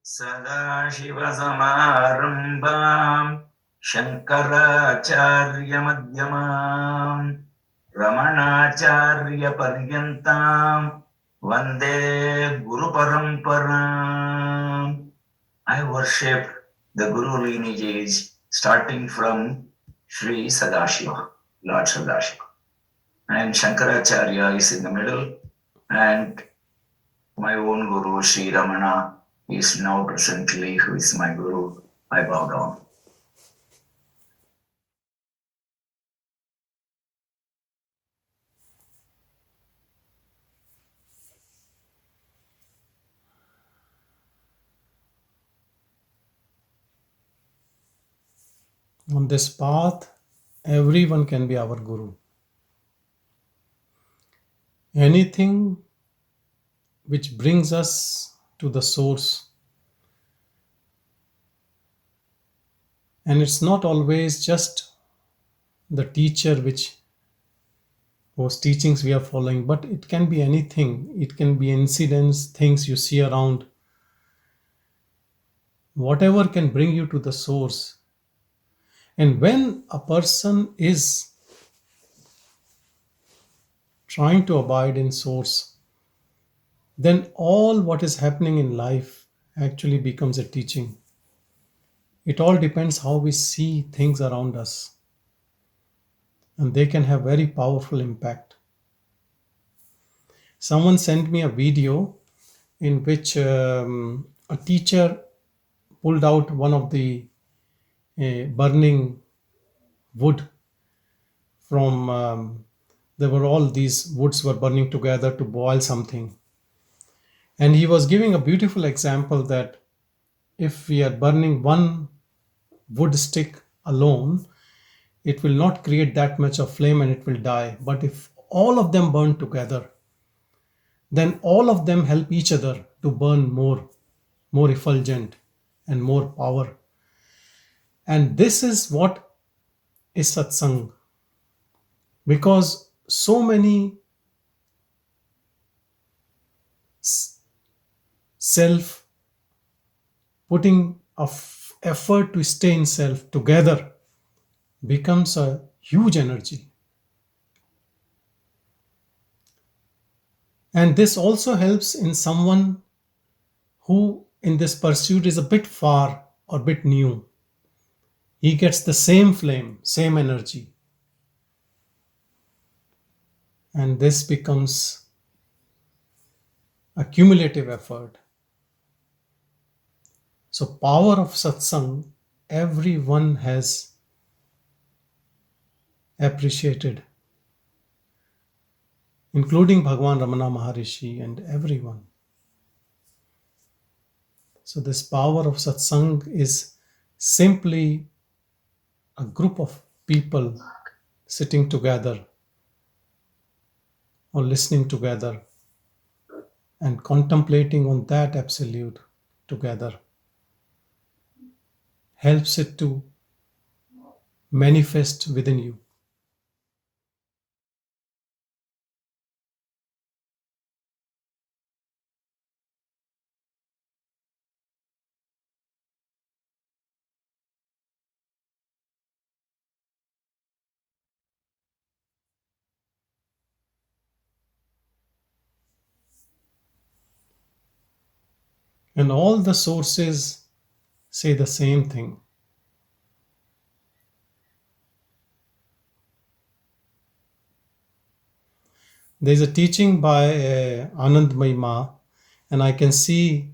सदाशिवसमारम्भाम् शङ्कराचार्यमध्यमाम् रमणाचार्यपर्यन्ताम् वन्दे गुरुपरम्पराम्. I worship the Guru lineage starting from Sri Sadashiva, Lord Sadashiva. And Shankaracharya is in the middle, and my own Guru, Sri Ramana, is now presently, who is my Guru. I bow down. On this path, everyone can be our Guru. Anything which brings us to the source. And it's not always just the teacher whose teachings we are following, but it can be anything. It can be incidents, things you see around. Whatever can bring you to the source. And when a person is trying to abide in source, then all what is happening in life actually becomes a teaching. It all depends how we see things around us. And they can have very powerful impact. Someone sent me a video in which a teacher pulled out one of the burning wood from there were all these woods were burning together to boil something. And he was giving a beautiful example that if we are burning one wood stick alone, it will not create that much of flame and it will die. But if all of them burn together, then all of them help each other to burn more effulgent and more power. And this is what is satsang. Because so many self putting of effort to stay in self together becomes a huge energy. And this also helps in someone who in this pursuit is a bit far or bit new. He gets the same flame, same energy. And this becomes a cumulative effort. So power of satsang, everyone has appreciated, including Bhagavan, Ramana Maharshi, and everyone. So this power of satsang is simply a group of people sitting together or listening together and contemplating on that absolute together helps it to manifest within you. And all the sources say the same thing. There's a teaching by Anandmayi Ma, and I can see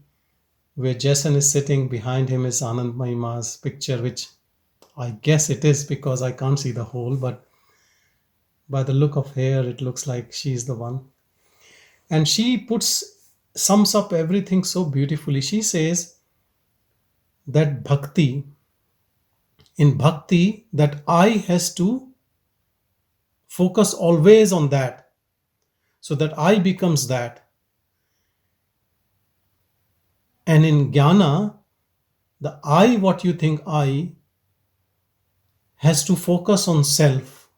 where Jason is sitting behind him is Anandmayi Ma's picture, which I guess it is because I can't see the whole, but by the look of hair, it looks like she's the one. And she sums up everything so beautifully. She says that in bhakti, that I has to focus always on that, so that I becomes that. And in jnana, the I, what you think I, has to focus on self,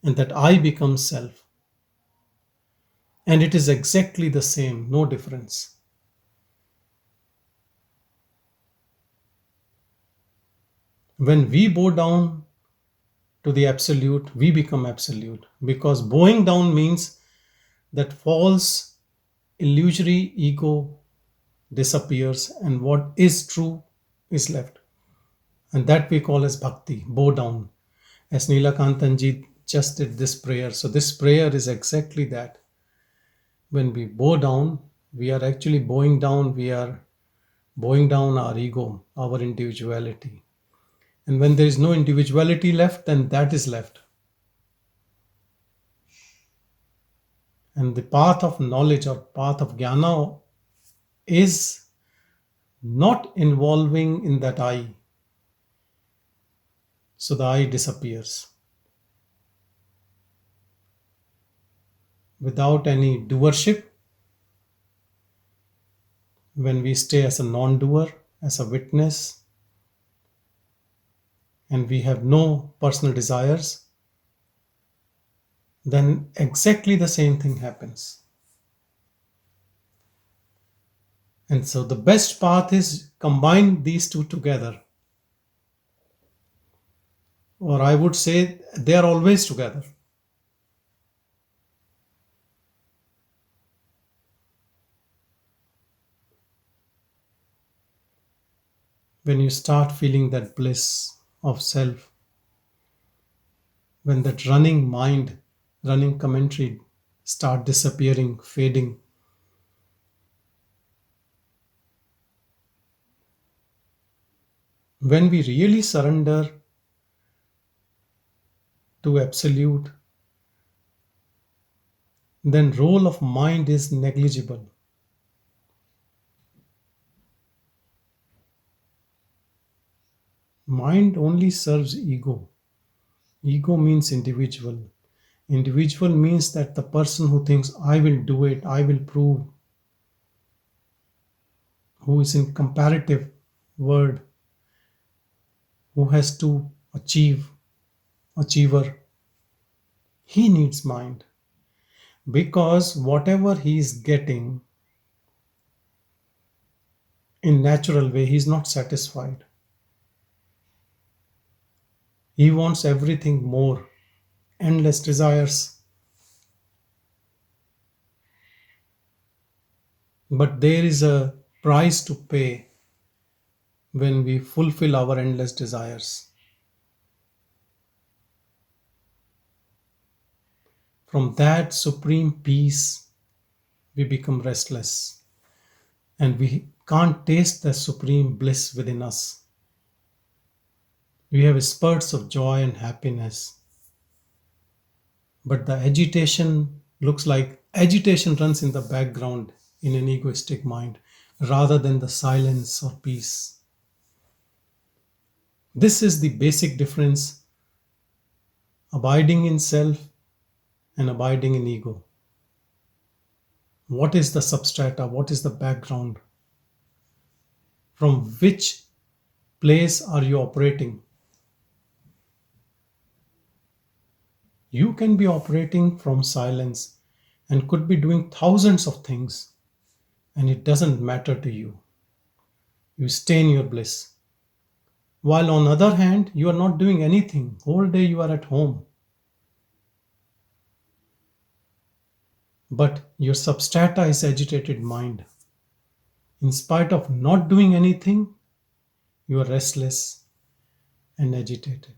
and that I becomes self. And it is exactly the same, no difference. When we bow down to the absolute, we become absolute, because bowing down means that false illusory ego disappears and what is true is left. And that we call as bhakti, bow down. As Neelakantan ji just did this prayer. So this prayer is exactly that. When we bow down, we are actually bowing down, we are bowing down our ego, our individuality. And when there is no individuality left, then that is left. And the path of knowledge or path of jnana is not involving in that I. So the I disappears. Without any doership, when we stay as a non doer, as a witness, and we have no personal desires, then exactly the same thing happens. And so the best path is combine these two together. Or I would say they are always together. When you start feeling that bliss of self, when that running mind, running commentary start disappearing, fading, when we really surrender to absolute, then role of mind is negligible. Mind only serves ego. Ego means individual. Individual means that the person who thinks I will do it, I will prove, who is in comparative word, who has to achieve, achiever, he needs mind, because whatever he is getting in natural way, he is not satisfied. He wants everything more, endless desires. But there is a price to pay when we fulfill our endless desires. From that supreme peace, we become restless and we can't taste the supreme bliss within us. We have spurts of joy and happiness, but the agitation looks like agitation runs in the background in an egoistic mind rather than the silence or peace. This is the basic difference, abiding in self and abiding in ego. What is the substrata? What is the background? From which place are you operating? You can be operating from silence and could be doing thousands of things, and it doesn't matter to you. You stay in your bliss. While on other hand, you are not doing anything. Whole day you are at home. But your substrata is agitated mind. In spite of not doing anything, you are restless and agitated.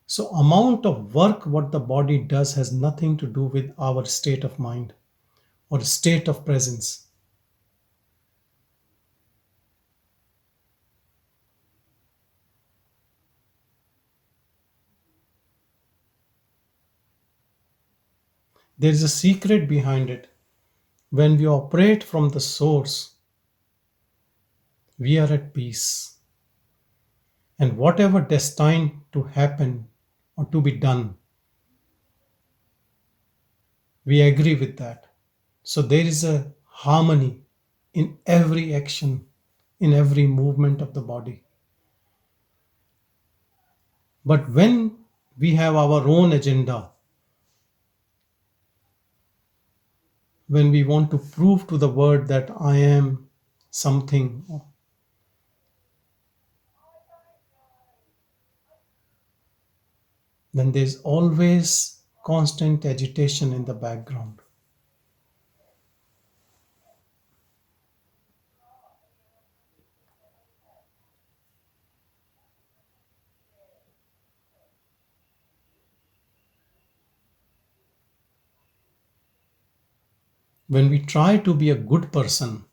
So amount of work what the body does has nothing to do with our state of mind or state of presence. There is a secret behind it. When we operate from the source, we are at peace. And whatever destined to happen or to be done, we agree with that. So there is a harmony in every action, in every movement of the body. But when we have our own agenda, when we want to prove to the world that I am something, then there's always constant agitation in the background. When we try to be a good person,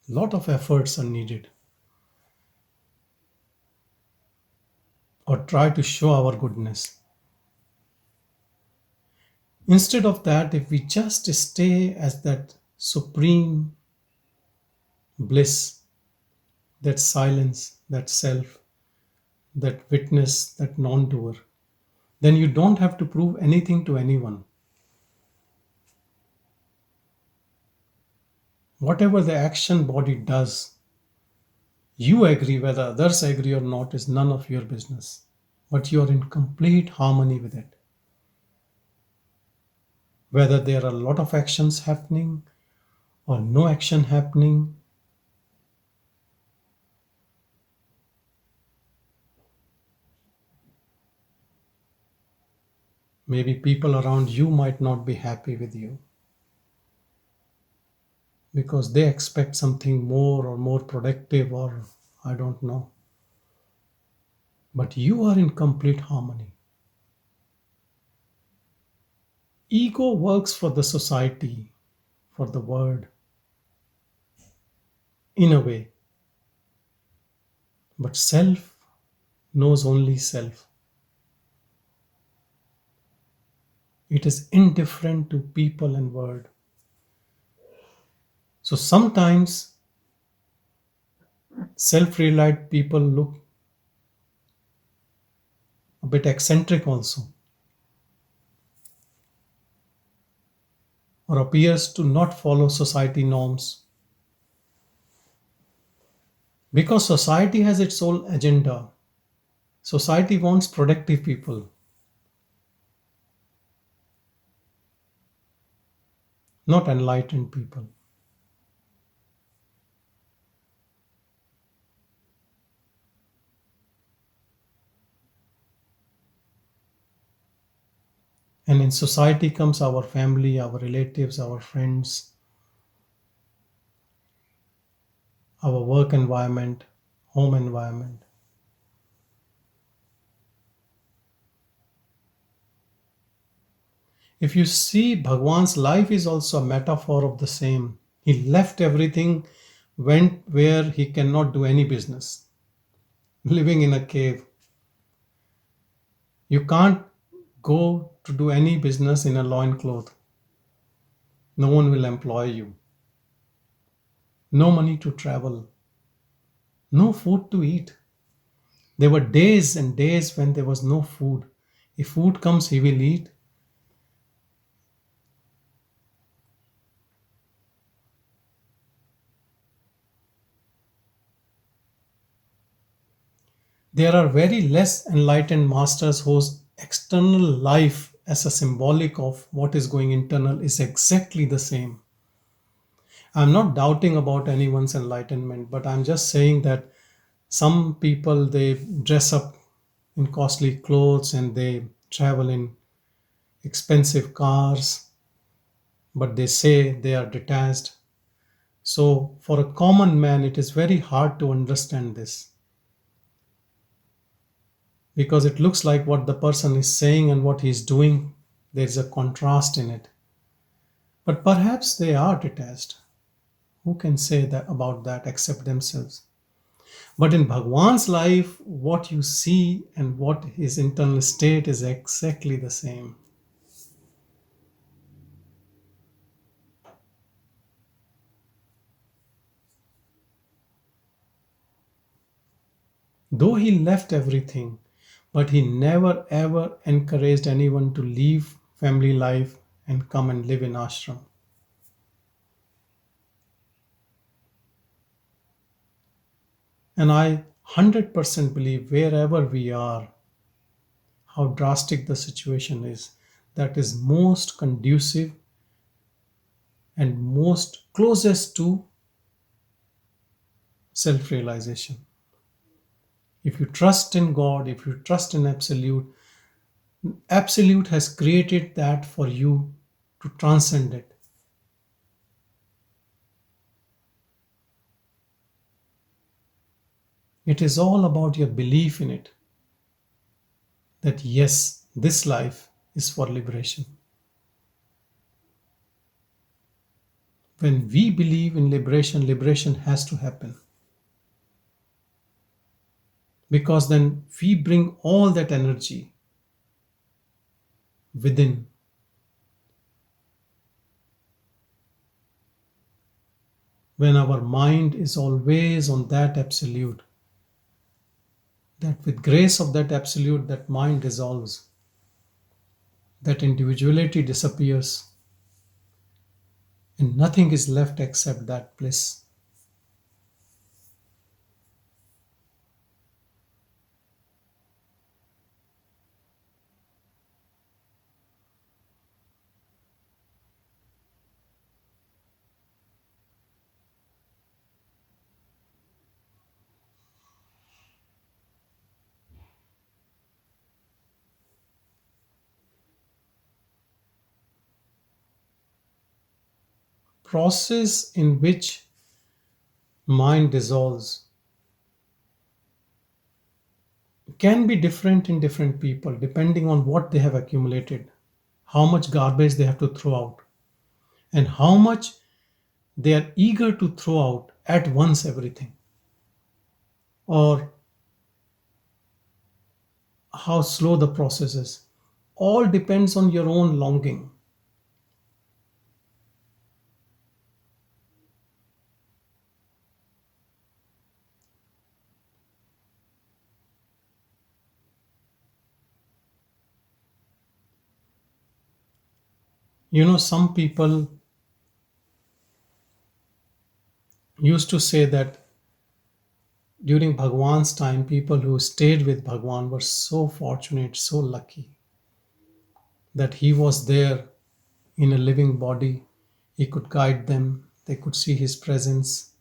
a lot of efforts are needed, or try to show our goodness. Instead of that, if we just stay as that supreme bliss, that silence, that self, that witness, that non doer, then you don't have to prove anything to anyone. Whatever the action body does, you agree, whether others agree or not is none of your business. But you are in complete harmony with it. Whether there are a lot of actions happening or no action happening, maybe people around you might not be happy with you because they expect something more or more productive, or I don't know. But you are in complete harmony. Ego works for the society, for the world, in a way. But self knows only self. It is indifferent to people and world. So sometimes self realized people look a bit eccentric also, or appears to not follow society norms, because society has its own agenda. Society wants productive people, not enlightened people. And in society comes our family, our relatives, our friends, our work environment, home environment. If you see, Bhagwan's life is also a metaphor of the same. He left everything, went where he cannot do any business, living in a cave. You can't go to do any business in a loincloth. No one will employ you. No money to travel. No food to eat. There were days and days when there was no food. If food comes, he will eat. There are very less enlightened masters whose external life, as a symbolic of what is going internal, is exactly the same. I'm not doubting about anyone's enlightenment, but I'm just saying that some people, they dress up in costly clothes and they travel in expensive cars, but they say they are detached. So for a common man, it is very hard to understand this, because it looks like what the person is saying and what he's doing, there's a contrast in it. But perhaps they are detached. Who can say that about that except themselves? But in Bhagwan's life, what you see and what his internal state is exactly the same. Though he left everything, but he never ever encouraged anyone to leave family life and come and live in ashram. And I 100% believe wherever we are, how drastic the situation is, that is most conducive and most closest to self realization. If you trust in God, if you trust in Absolute, Absolute has created that for you to transcend it. It is all about your belief in it, that yes, this life is for liberation. When we believe in liberation, liberation has to happen. Because then we bring all that energy within. When our mind is always on that absolute, that with grace of that absolute, that mind dissolves, that individuality disappears, and nothing is left except that bliss. Process in which mind dissolves can be different in different people depending on what they have accumulated, how much garbage they have to throw out, and how much they are eager to throw out at once everything, or how slow the process is. All depends on your own longing. Some people used to say that during Bhagwan's time, people who stayed with Bhagwan were so fortunate, so lucky that he was there in a living body. He could guide them, they could see his presence.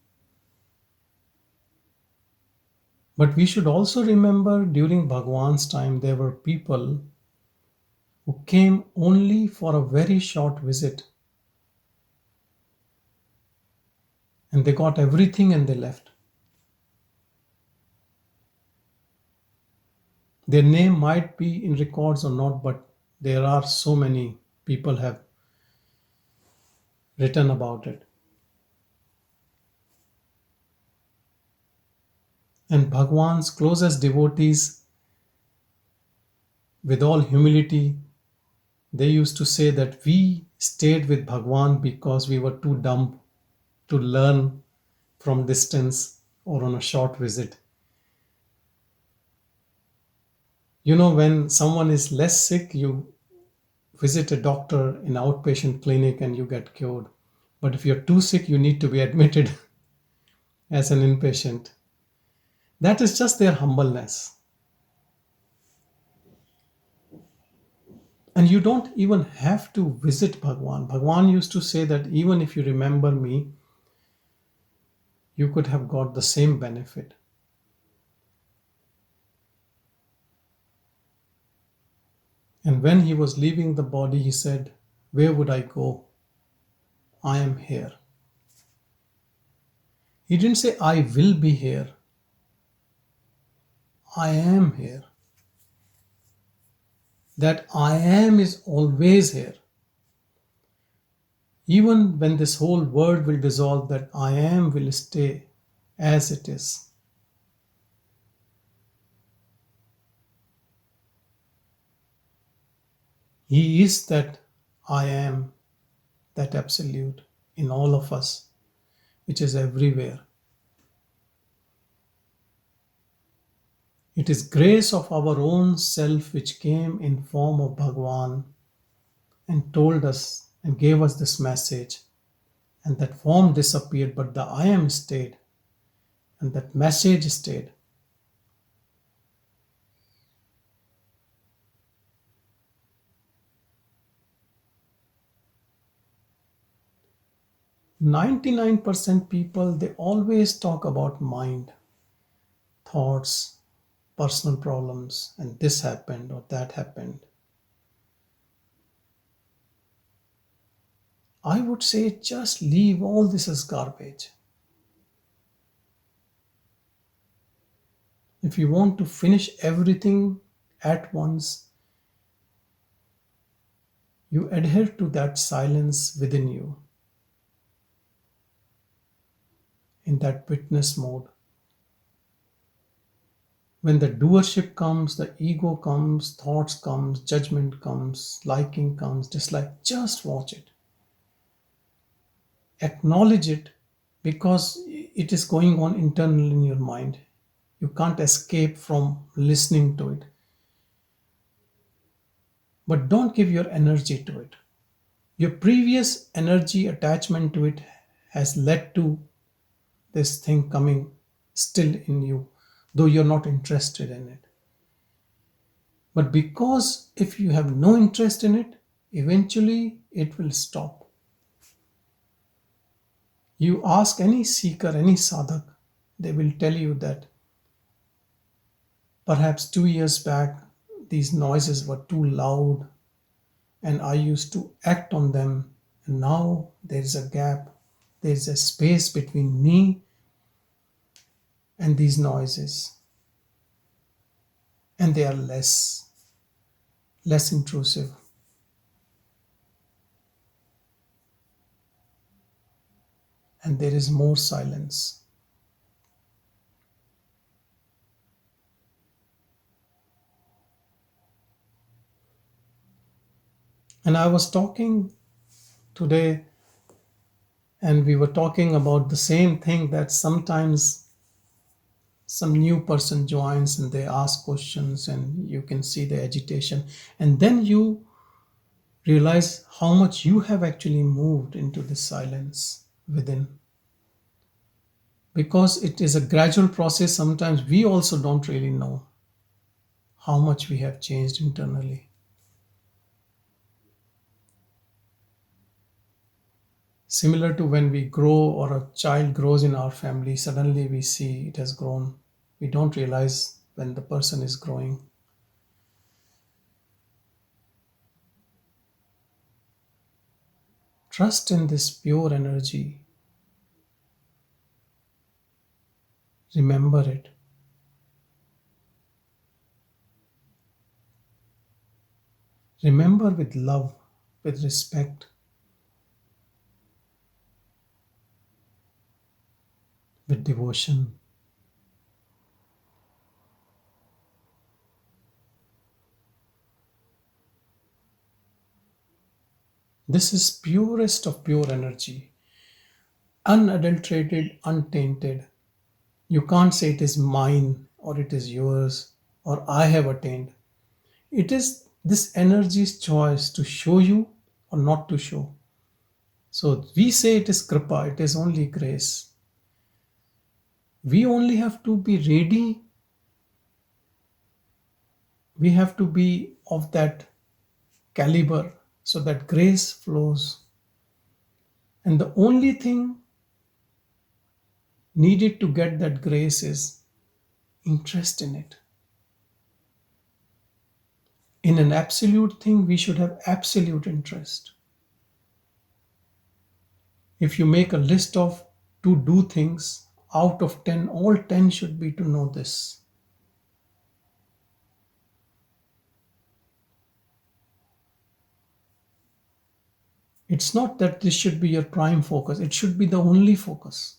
But we should also remember during Bhagwan's time, there were people who came only for a very short visit and they got everything and they left. Their name might be in records or not, but there are so many people have written about it. And Bhagwan's closest devotees, with all humility, they used to say that we stayed with Bhagwan because we were too dumb to learn from distance or on a short visit. When someone is less sick, you visit a doctor in outpatient clinic and you get cured. But if you're too sick, you need to be admitted as an inpatient. That is just their humbleness. And you don't even have to visit Bhagwan. Bhagwan used to say that even if you remember me, you could have got the same benefit. And when he was leaving the body, he said, "Where would I go? I am here." He didn't say, "I will be here." I am here. That I am is always here. Even when this whole world will dissolve, that I am will stay as it is. He is that I am, that absolute in all of us, which is everywhere. It is grace of our own self which came in form of Bhagwan and told us and gave us this message. And that form disappeared, but the I am stayed, and that message stayed. "99% people, they always talk about mind, thoughts, personal problems, and this happened or that happened. I would say just leave all this as garbage. If you want to finish everything at once, you adhere to that silence within you, in that witness mode. When the doership comes, the ego comes, thoughts comes, judgment comes, liking comes, dislike, just watch it. Acknowledge it because it is going on internal in your mind. You can't escape from listening to it. But don't give your energy to it. Your previous energy attachment to it has led to this thing coming still in you, though you're not interested in it. But because if you have no interest in it, eventually it will stop. You ask any seeker, any sadhak, they will tell you that perhaps 2 years back these noises were too loud and I used to act on them, and now there is a gap, there is a space between me and these noises, and they are less intrusive. And there is more silence. And I was talking today, and we were talking about the same thing, that sometimes some new person joins and they ask questions and you can see the agitation, and then you realize how much you have actually moved into the silence within. Because it is a gradual process, sometimes we also don't really know how much we have changed internally. Similar to when we grow or a child grows in our family, suddenly we see it has grown. We don't realize when the person is growing. Trust in this pure energy. Remember it. Remember with love, with respect, with devotion. This is purest of pure energy, unadulterated, untainted. You can't say it is mine or it is yours or I have attained. It is this energy's choice to show you or not to show. So we say it is kripa, it is only grace. We only have to be ready. We have to be of that caliber so that grace flows. And the only thing needed to get that grace is interest in it. In an absolute thing, we should have absolute interest. If you make a list of to do things, out of 10, all 10 should be to know this. It's not that this should be your prime focus, it should be the only focus.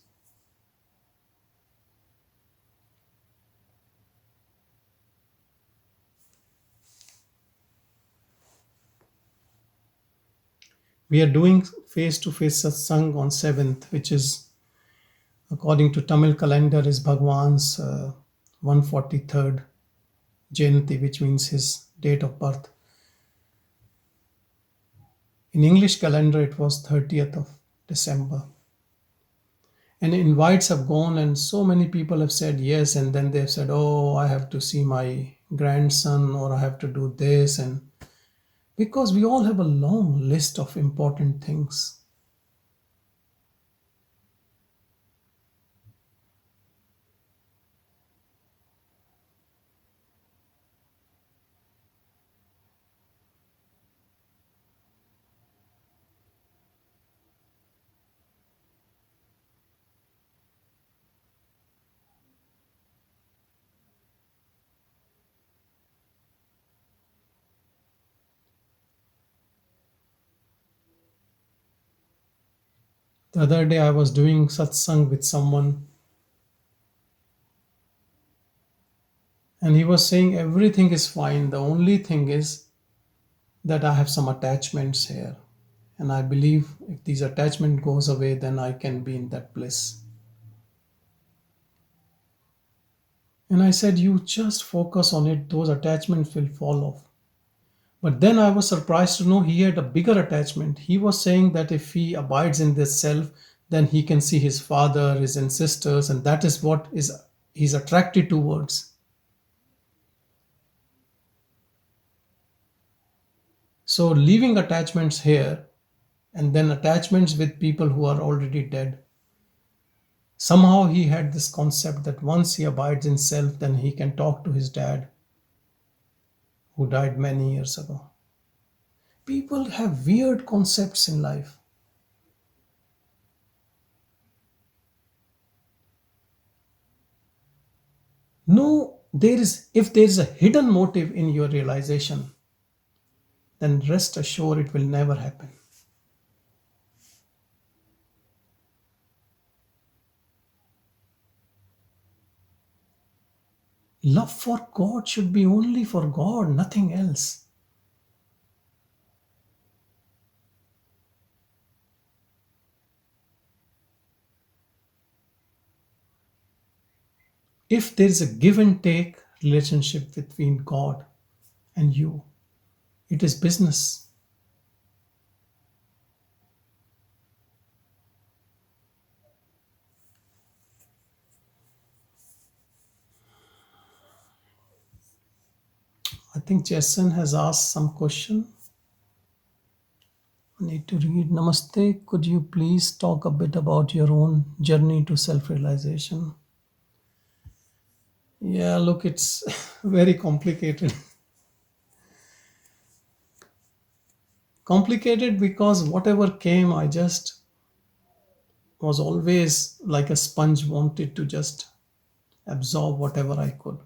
We are doing face to face satsang on 7th, which is, according to Tamil calendar, is Bhagavan's 143rd Jayanti, which means his date of birth. In English calendar, it was 30th of December. And invites have gone, and so many people have said yes, and then they've said, oh, I have to see my grandson, or I have to do this. And because we all have a long list of important things. The other day I was doing satsang with someone, and he was saying everything is fine. The only thing is that I have some attachments here. And I believe if these attachment goes away, then I can be in that bliss. And I said, you just focus on it, those attachments will fall off. But then I was surprised to know he had a bigger attachment. He was saying that if he abides in this self, then he can see his father, his ancestors, and that is what is he's attracted towards. So leaving attachments here and then attachments with people who are already dead. Somehow he had this concept that once he abides in self, then he can talk to his dad who died many years ago. People have weird concepts in life. No, there is if there is a hidden motive in your realization, then rest assured it will never happen. Love for God should be only for God, nothing else. If there is a give and take relationship between God and you, it is business. I think Jason has asked some question. I need to read. Namaste. Could you please talk a bit about your own journey to self realization? Yeah, look, it's very complicated. Complicated because whatever came, I just was always like a sponge, wanted to just absorb whatever I could.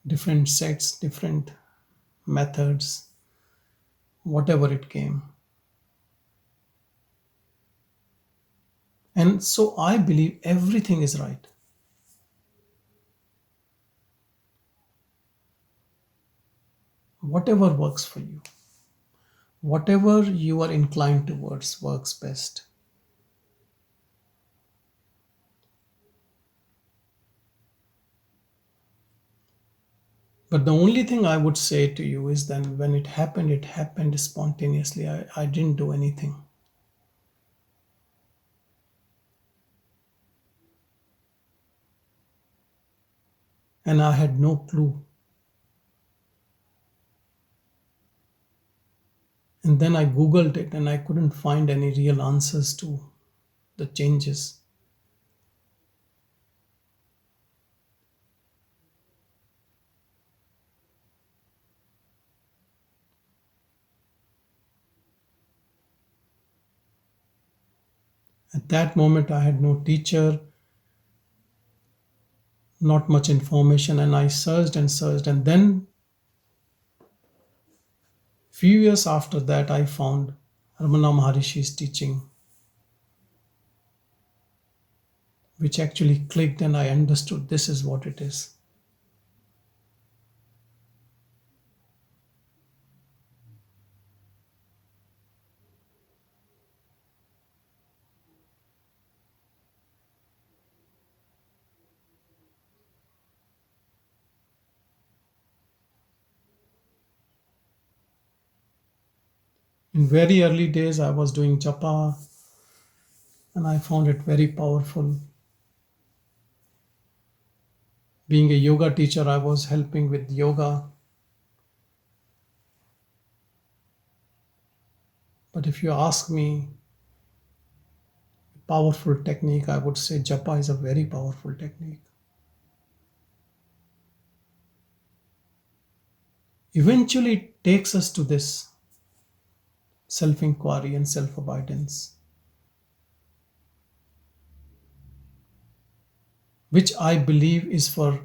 Different sects, different methods, whatever it came. And so I believe everything is right. Whatever works for you, whatever you are inclined towards works best. But the only thing I would say to you is then when it happened spontaneously. I didn't do anything. And I had no clue. And then I Googled it and I couldn't find any real answers to the changes. At that moment, I had no teacher, not much information, and I searched and searched. And then, few years after that, I found Ramana Maharshi's teaching, which actually clicked, and I understood this is what it is. In very early days, I was doing japa, and I found it very powerful. Being a yoga teacher, I was helping with yoga. But if you ask me, powerful technique, I would say japa is a very powerful technique. Eventually, it takes us to this self inquiry and self abidance, which I believe is for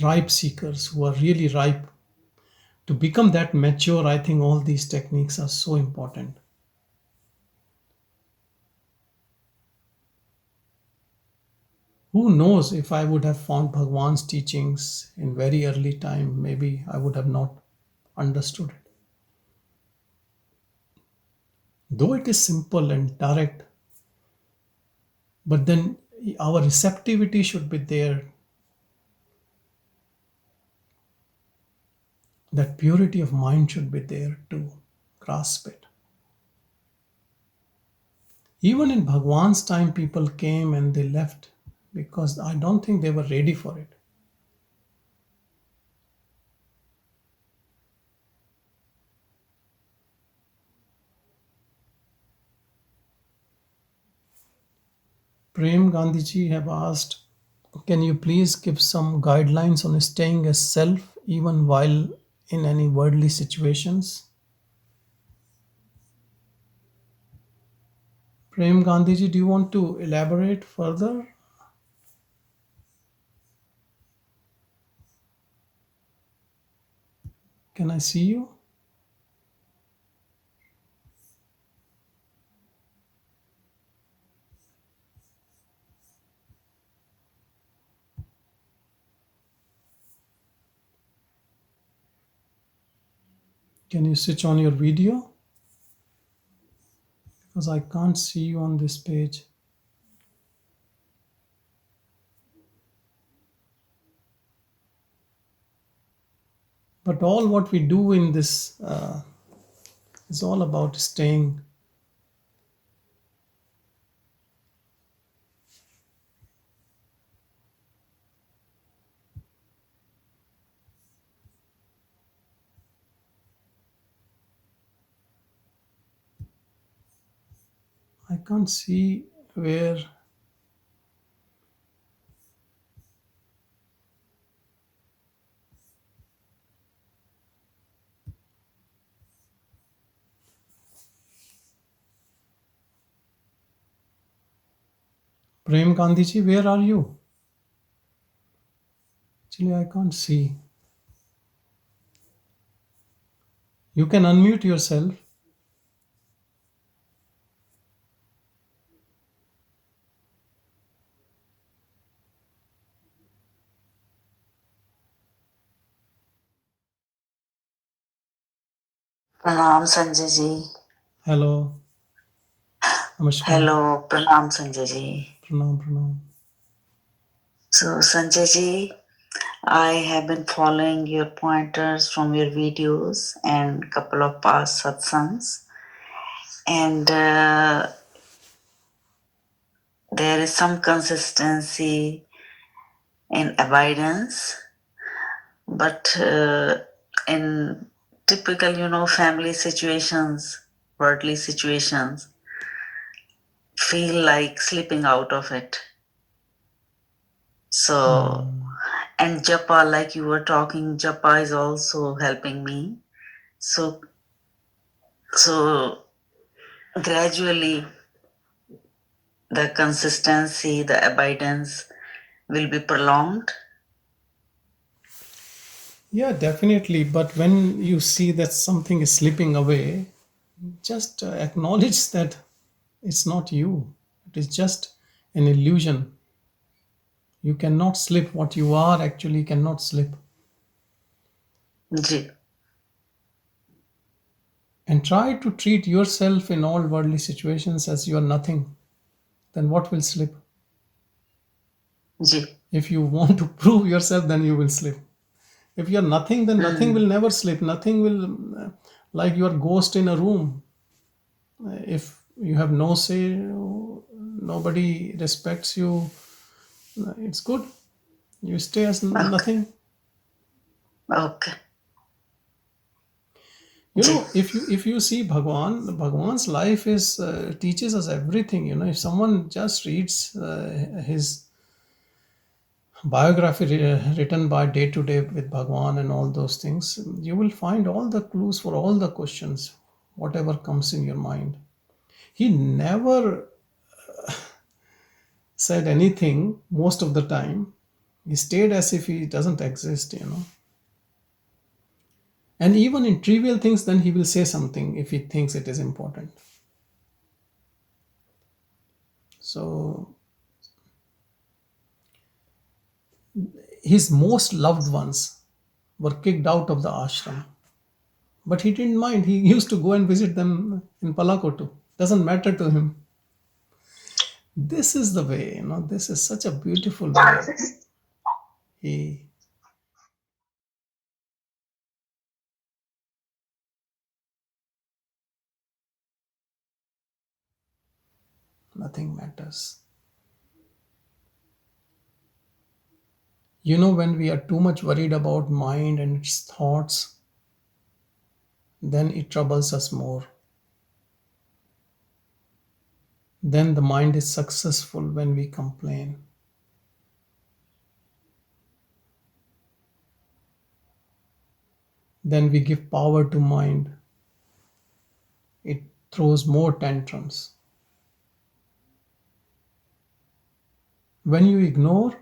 ripe seekers who are really ripe To become that mature, I think all these techniques are so important. Who knows, if I would have found Bhagwan's teachings in very early time, maybe I would have not understood it. Though it is simple and direct, but then our receptivity should be there. That purity of mind should be there to grasp it. Even in Bhagwan's time, people came and they left because I don't think they were ready for it. Prem Gandhiji have asked, can you please give some guidelines on staying as self even while in any worldly situations? Prem Gandhiji, do you want to elaborate further? Can I see you? Can you switch on your video? Because I can't see you on this page. But all what we do in this is all about staying. I can't see where. Prem Gandhiji, where are you? Actually, I can't see. You can unmute yourself. Pranam Sanjay ji. Hello. Namaskar. Hello, Pranam Sanjay ji. Pranam, pranam. So Sanjay ji, I have been following your pointers from your videos and couple of past satsangs, and there is some consistency in abidance, but in typical, family situations, worldly situations, feel like slipping out of it. So, and japa, like you were talking, japa is also helping me. So gradually the consistency, the abidance will be prolonged. Yeah, definitely. But when you see that something is slipping away, just acknowledge that it's not you. It is just an illusion. You cannot slip. What you are actually cannot slip. Ji. And try to treat yourself in all worldly situations as you are nothing. Then what will slip? Ji. If you want to prove yourself, then you will slip. If you are nothing, then nothing will never slip. Nothing will, like you are ghost in a room. If you have no say, nobody respects you, it's good. You stay as nothing. Okay. You know, if you see Bhagwan's life is teaches us everything. You know, if someone just reads his biography written by day to day with Bhagwan and all those things, you will find all the clues for all the questions, whatever comes in your mind. He never said anything most of the time. He stayed as if he doesn't exist. And even in trivial things, then he will say something if he thinks it is important. So his most loved ones were kicked out of the ashram, but he didn't mind. He used to go and visit them in Palakotu. Doesn't matter to him. This is the way, this is such a beautiful way. He Nothing matters. When we are too much worried about mind and its thoughts, then it troubles us more. Then the mind is successful when we complain. Then we give power to mind. It throws more tantrums. When you ignore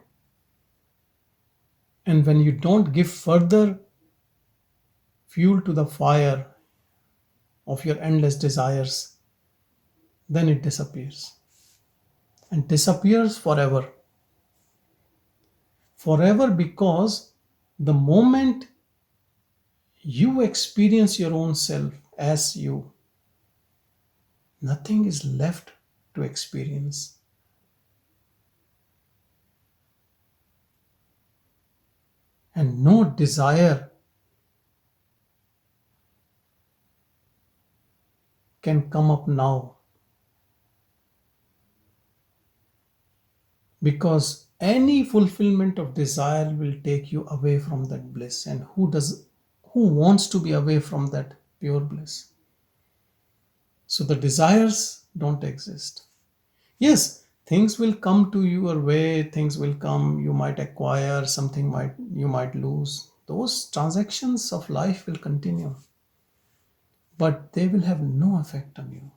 and when you don't give further fuel to the fire of your endless desires, then it disappears. And disappears forever. Forever, because the moment you experience your own self as you, nothing is left to experience. And no desire can come up now, because any fulfillment of desire will take you away from that bliss. And who wants to be away from that pure bliss? So the desires don't exist. Yes, things will come to your way, things will come, you might acquire something, you might lose. Those transactions of life will continue, but they will have no effect on you,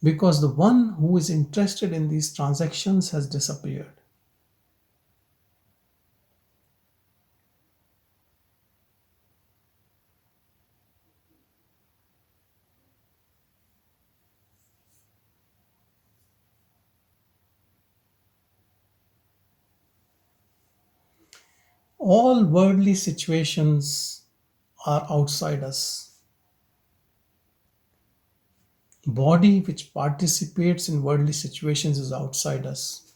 because the one who is interested in these transactions has disappeared. All worldly situations are outside us. Body which participates in worldly situations is outside us.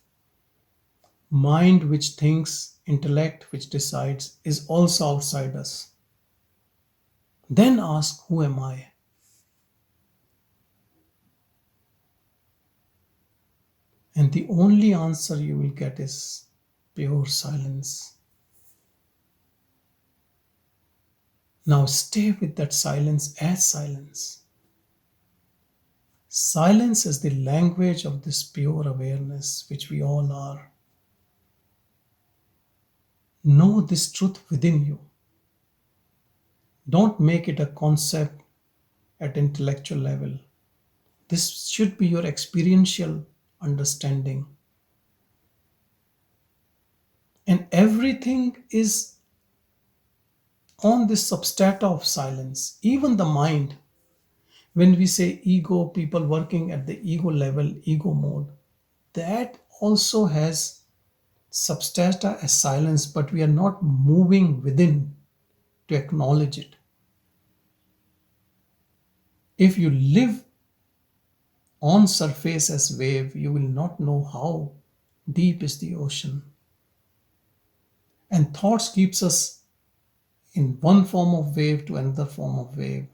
Mind which thinks, intellect which decides, is also outside us. Then ask, who am I? And the only answer you will get is pure silence. Now stay with that silence as silence. Silence is the language of this pure awareness which we all are. Know this truth within you. Don't make it a concept at intellectual level. This should be your experiential understanding. And everything is on this substrata of silence, even the mind. When we say ego, people working at the ego level, ego mode, that also has substrata as silence, but we are not moving within to acknowledge it. If you live on surface as wave, you will not know how deep is the ocean. And thoughts keeps us in one form of wave to another form of wave,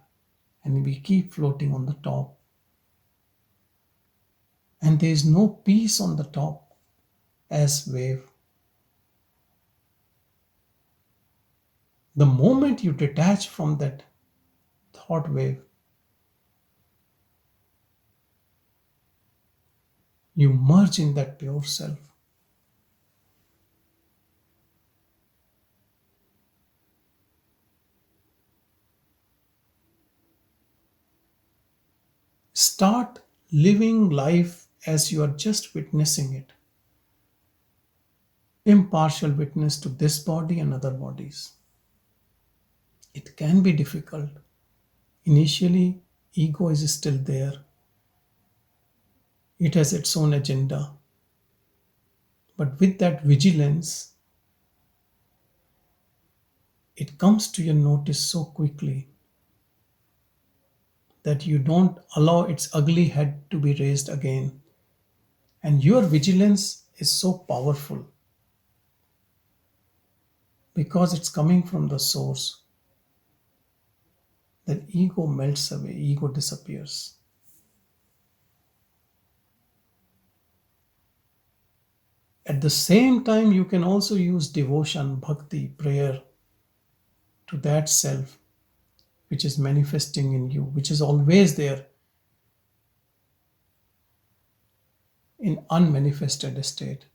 and we keep floating on the top. And there is no peace on the top as wave. The moment you detach from that thought wave, you merge in that pure self. Start living life as you are just witnessing it. Impartial witness to this body and other bodies. It can be difficult. Initially, ego is still there. It has its own agenda. But with that vigilance, it comes to your notice so quickly that you don't allow its ugly head to be raised again. And your vigilance is so powerful because it's coming from the source that ego melts away, ego disappears. At the same time, you can also use devotion, bhakti, prayer to that self which is manifesting in you, which is always there in unmanifested state.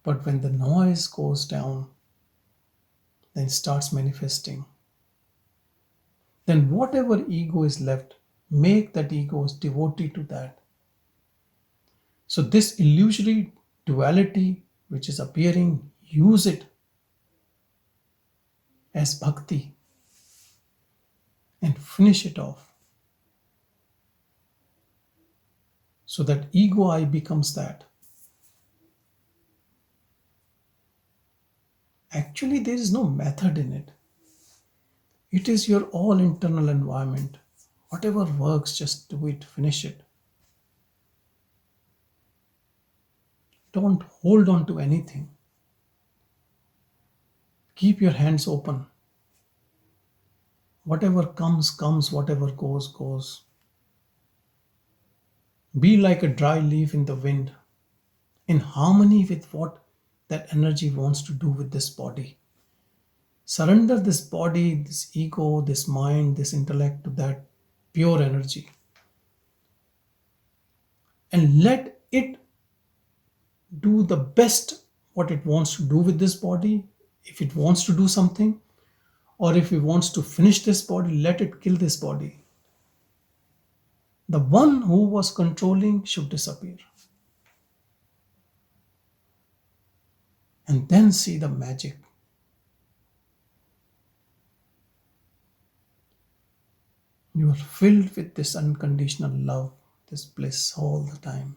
But when the noise goes down, then it starts manifesting. Then whatever ego is left, make that ego as devotee to that. So this illusory duality which is appearing, use it as bhakti and finish it off. So that ego I becomes that. Actually, there is no method in it. It is your all internal environment. Whatever works, just do it, finish it. Don't hold on to anything. Keep your hands open. Whatever comes, comes. Whatever goes, goes. Be like a dry leaf in the wind, in harmony with what that energy wants to do with this body. Surrender this body, this ego, this mind, this intellect to that pure energy. And let it do the best what it wants to do with this body. If it wants to do something, or if it wants to finish this body, let it kill this body. The one who was controlling should disappear. And then see the magic. You are filled with this unconditional love, this bliss all the time.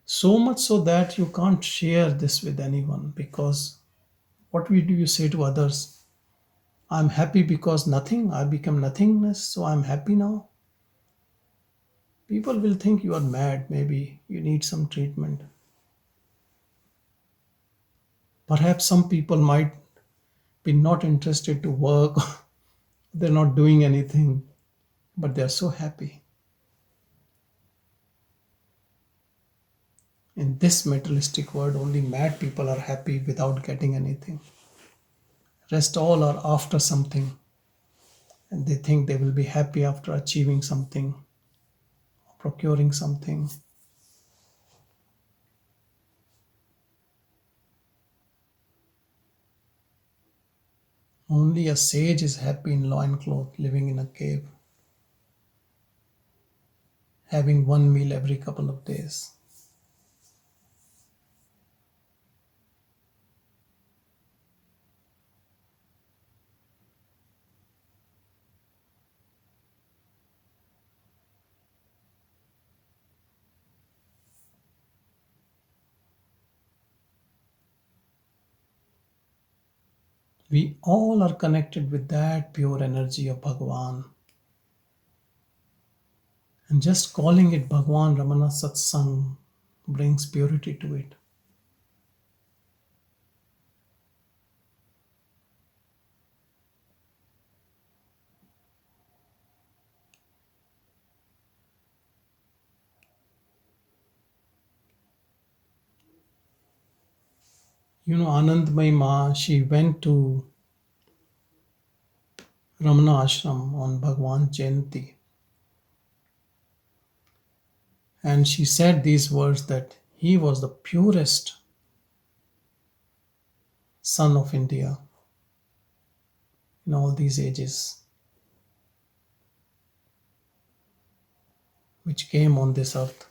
So much so that you can't share this with anyone, because what do you say to others? I'm happy because nothing, I become nothingness, so I'm happy now. People will think you are mad, maybe you need some treatment. Perhaps some people might be not interested to work, they're not doing anything, but they're so happy. In this materialistic world, only mad people are happy without getting anything. Rest all are after something, and they think they will be happy after achieving something, procuring something. Only a sage is happy in loincloth, living in a cave, having one meal every couple of days. We all are connected with that pure energy of Bhagavan. And just calling it Bhagavan Ramana Satsang brings purity to it. Anandamayi Ma, she went to Ramana Ashram on Bhagavan Jayanti. And she said these words that he was the purest son of India in all these ages, which came on this earth.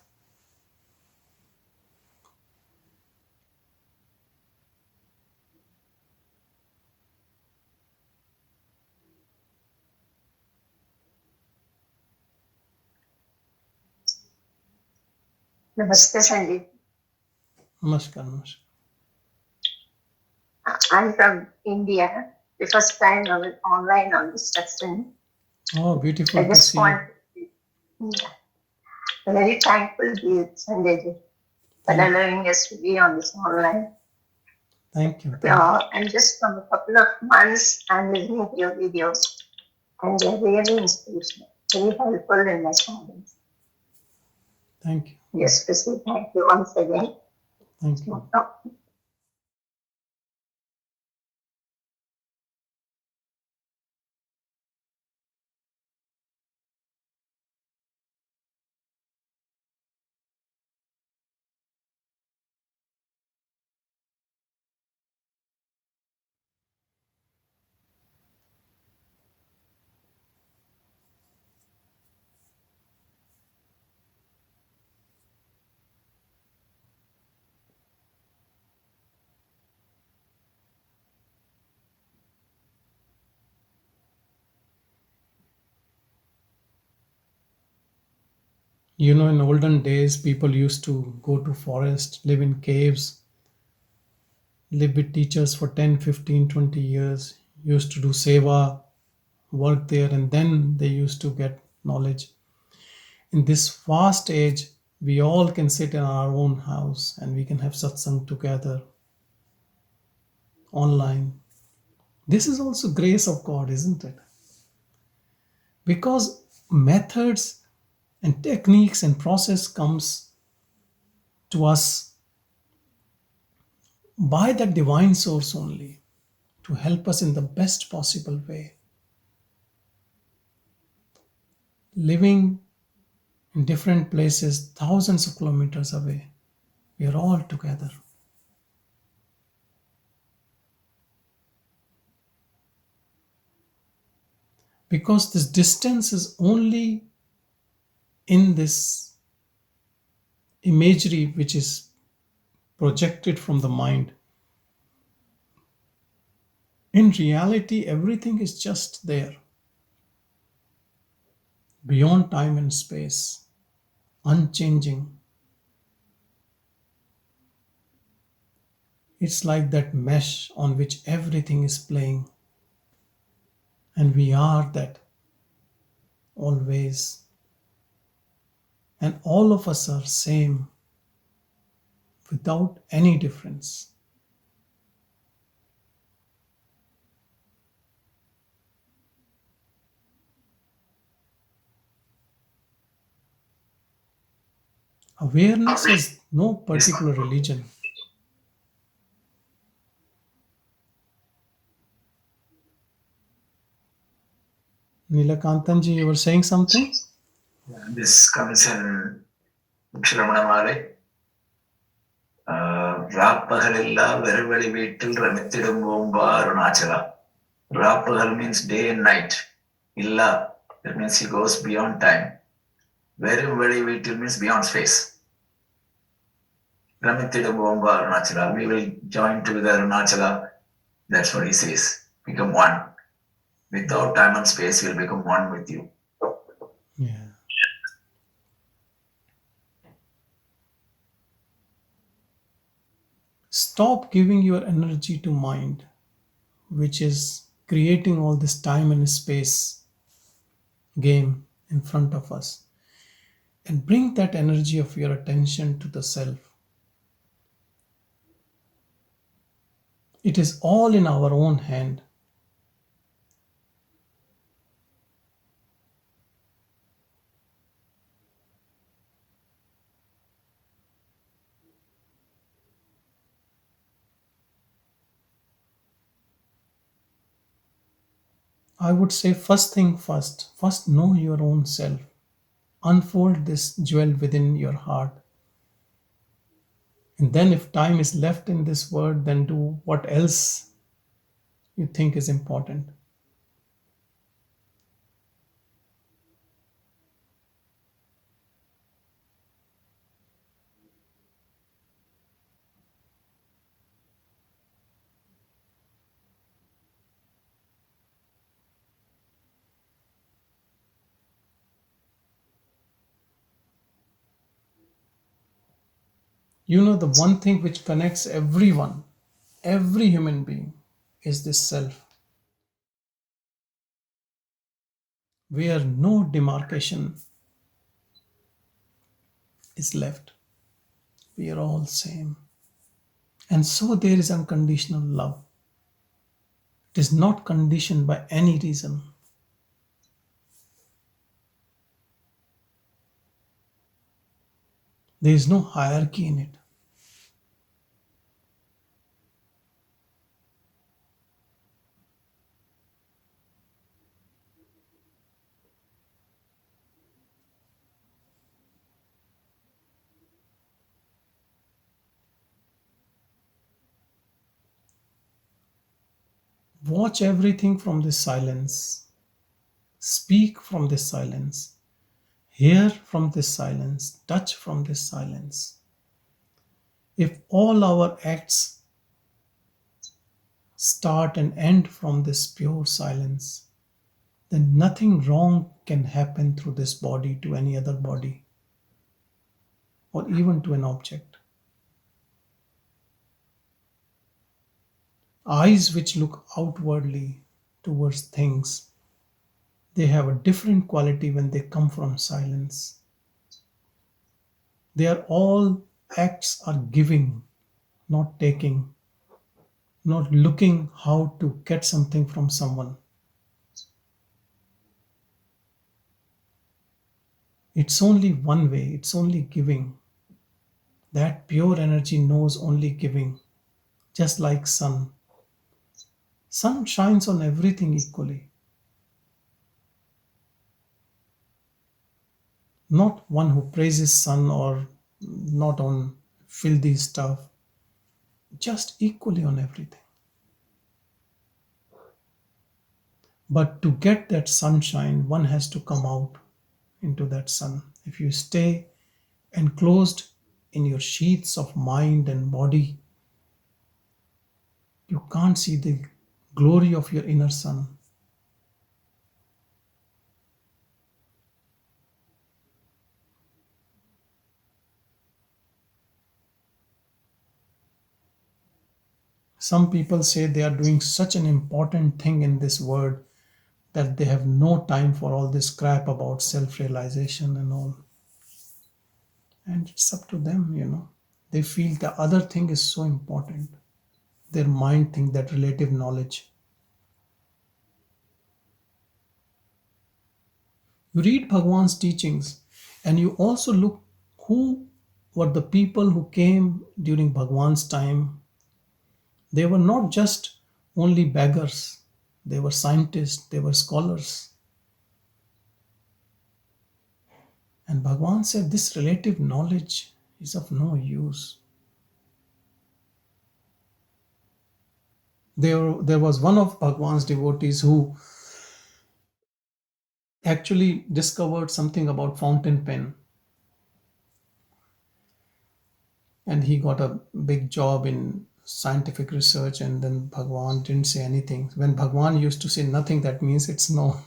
Namaste, Sanjay. Namaskar, namaskar. I'm from India. The first time I was online on this session. Oh, I beautiful to just see you. want yeah, I'm very thankful to you, Sanjay ji, for Thank, allowing us to be on this online. thank you. Thank you. And just from a couple of months, I'm listening to your videos, and they're really inspirational, very helpful in my studies. Thank you. Yes, to say thank you once again. Thank you. You know, in olden days, people used to go to forest, live in caves, live with teachers for 10, 15, 20 years, used to do seva, work there, and then they used to get knowledge. In this fast age, we all can sit in our own house and we can have satsang together online. This is also grace of God, isn't it? Because methods and techniques and process comes to us by that divine source only to help us in the best possible way. Living in different places, thousands of kilometers away, we are all together. Because this distance is only in this imagery which is projected from the mind. In reality, everything is just there, beyond time and space, unchanging. It's like that mesh on which everything is playing, and we are that always. And all of us are same without any difference. Awareness has no particular religion. Neelakantanji, you were saying something? This comes in Ramana ராப்பகலெல்லாம் வெறுவெளி வீட்டில் ரமித்திடும் ஓம்பா Arunachala. Rapahal means day and night. Illa, that means he goes beyond time. Very vital means beyond space. Ramitidam Omba Arunachala. We will join together Arunachala. That's what he says. Become one. Without time and space, we'll become one with you. Yeah. Stop giving your energy to mind, which is creating all this time and space game in front of us, and bring that energy of your attention to the self. It is all in our own hand. I would say first thing first. First know your own self. Unfold this jewel within your heart. And then if time is left in this world, then do what else you think is important. You know, the one thing which connects everyone, every human being, is this self, where no demarcation is left. We are all same. And so there is unconditional love. It is not conditioned by any reason. There is no hierarchy in it. Watch everything from this silence. Speak from this silence. Hear from this silence. Touch from this silence. If all our acts start and end from this pure silence, then nothing wrong can happen through this body to any other body or even to an object. Eyes which look outwardly towards things, they have a different quality when they come from silence. They are all acts are giving, not taking, not looking how to get something from someone. It's only one way, it's only giving. That pure energy knows only giving, just like sun. Sun shines on everything equally. Not one who praises sun or not on filthy stuff, just equally on everything. But to get that sunshine, one has to come out into that sun. If you stay enclosed in your sheaths of mind and body, you can't see the glory of your inner sun. Some people say they are doing such an important thing in this world that they have no time for all this crap about self realization and all. And it's up to them, you know. They feel the other thing is so important. Their mind think that relative knowledge. You read Bhagavan's teachings and you also look who were the people who came during Bhagavan's time. They were not just only beggars, they were scientists, they were scholars. And Bhagavan said this relative knowledge is of no use. There was one of Bhagavan's devotees who actually discovered something about fountain pen, and he got a big job in scientific research, and then Bhagavan didn't say anything. When Bhagavan used to say nothing, that means it's no.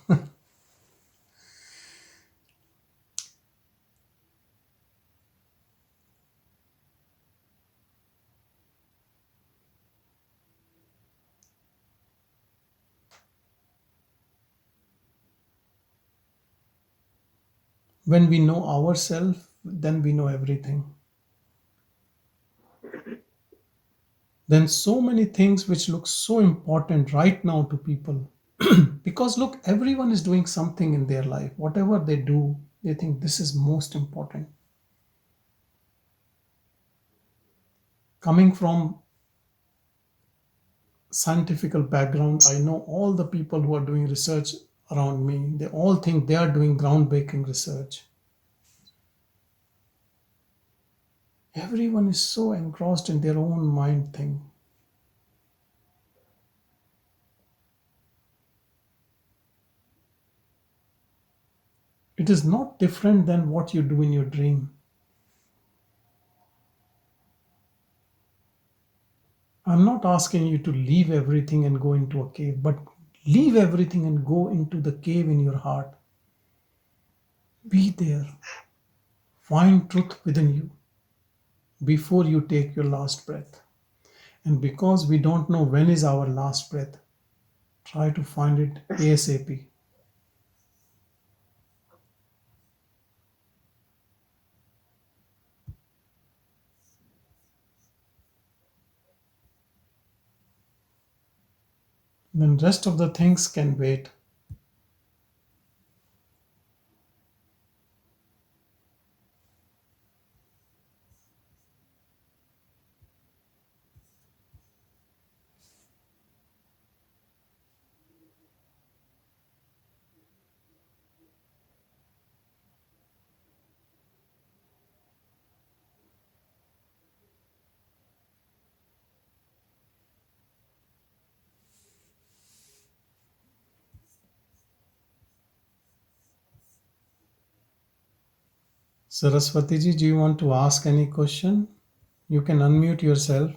When we know ourselves, then we know everything. Then so many things which look so important right now to people. Because look, everyone is doing something in their life. Whatever they do, they think this is most important. Coming from scientific background, I know all the people who are doing research around me. They all think they are doing groundbreaking research. Everyone is so engrossed in their own mind thing. It is not different than what you do in your dream. I'm not asking you to leave everything and go into a cave, but leave everything and go into the cave in your heart. Be there. Find truth within you. before you take your last breath. And because we don't know when is our last breath, try to find it ASAP. Then rest of the things can wait. Saraswati ji, do you want to ask any question? You can unmute yourself.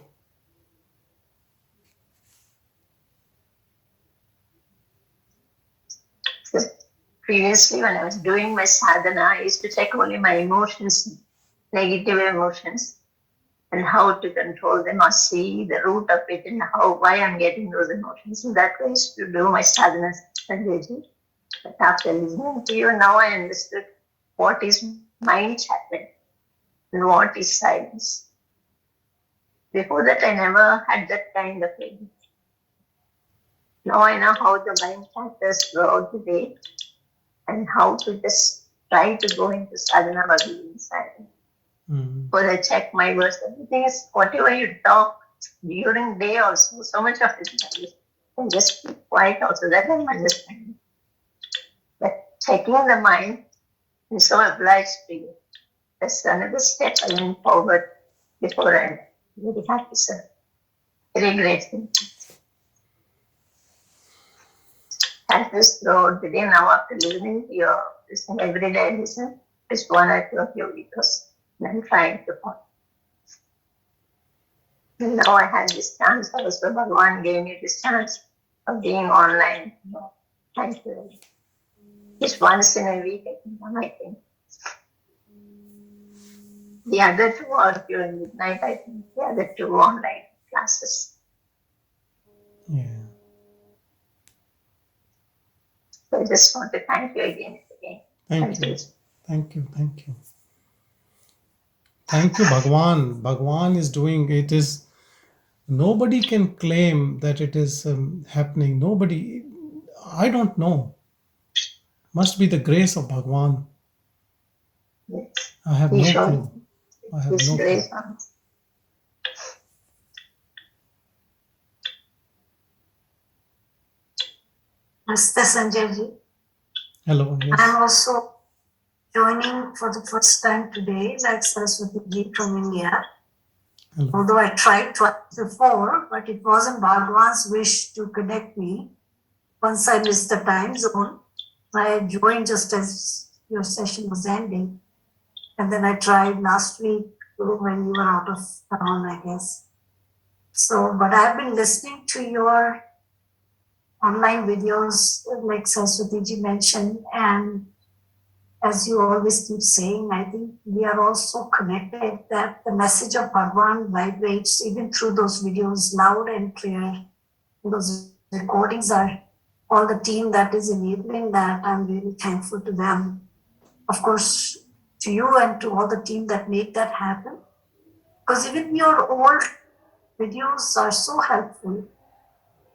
So previously, when I was doing my sadhana, I used to check only my emotions, negative emotions, and how to control them or see the root of it and why I'm getting those emotions. And that way I used to do my sadhana. But after listening to you, now I understood what is mind chattering and what is silence. Before that, I never had that kind of feeling. Now I know how the mind chatters throughout the day and how to just try to go into sadhana by being silent. Because I check my words. Everything is whatever you talk during day also, so much of it is and just keep quiet also. That I'm understanding. But checking the mind is so obliged to you. That's another step I went forward before I'm very happy, sir. Very grateful. And this throughout the day now after listening to your listening every day I listen just one or two of your videos. And I'm trying to follow. And now I had this chance also. Bhagavan gave me this chance of being online. Thank you. Just once in a week I can come, I think. The other two are during midnight, I think. The other two online classes. Yeah. So I just want to thank you again and again. Thank you. Thank you. Thank you. Thank you, Bhagavan. Bhagavan is doing it. Is nobody can claim that it is happening. Nobody. I don't know. Must be the grace of Bhagavan. Yes. I have He no showed clue. I have His no clue. grace on us. Namaste, Sanjay ji. Hello. Yes. I'm also joining for the first time today, like Saraswati ji from India. Hello. Although I tried twice before, but it wasn't Bhagwan's wish to connect me. Once I missed the time zone, I joined just as your session was ending. And then I tried last week when you were out of town, I guess. So, but I've been listening to your online videos, like Saraswati ji mentioned, and as you always keep saying, I think we are also connected, that the message of Bhagavan vibrates even through those videos loud and clear. Those recordings are all the team that is enabling that. I'm really thankful to them. Of course, to you and to all the team that make that happen. Because even your old videos are so helpful.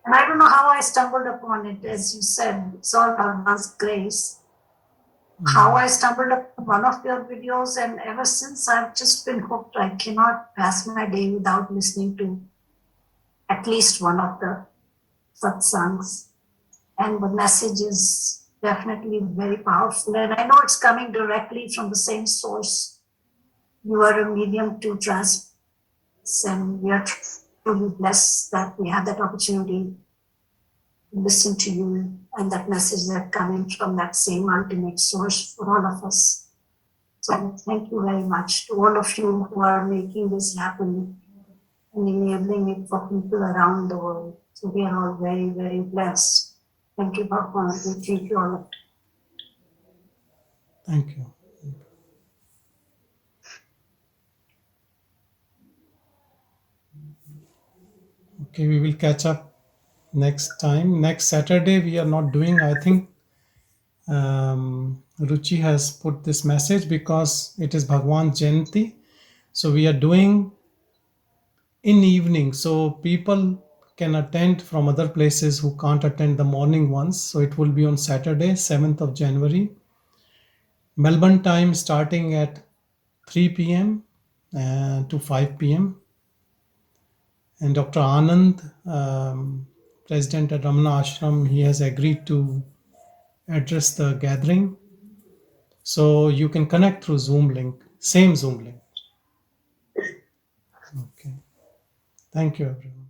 And I don't know how I stumbled upon it. As you said, it's all Bhagavan's grace. How I stumbled upon one of your videos, and ever since I've just been hooked. I cannot pass my day without listening to at least one of the Satsangs. And the message is definitely very powerful. And I know it's coming directly from the same source. You are a medium to transmit, and we are truly blessed that we have that opportunity to listen to you and that message that coming from that same ultimate source for all of us. So thank you very much to all of you who are making this happen and enabling it for people around the world. So we are all very, very blessed. Thank you, Bhagavan. We thank you all. Thank you. Okay, we will catch up next time. Next Saturday, we are not doing, I think Ruchi has put this message because it is Bhagwan Jayanti. So we are doing in evening. So people can attend from other places who can't attend the morning ones. So it will be on Saturday, 7th of January. Melbourne time starting at 3 p.m. To 5 p.m. And Dr. Anand, president at Ramana Ashram, he has agreed to address the gathering. So you can connect through Zoom link, same Zoom link. Okay. Thank you, everyone.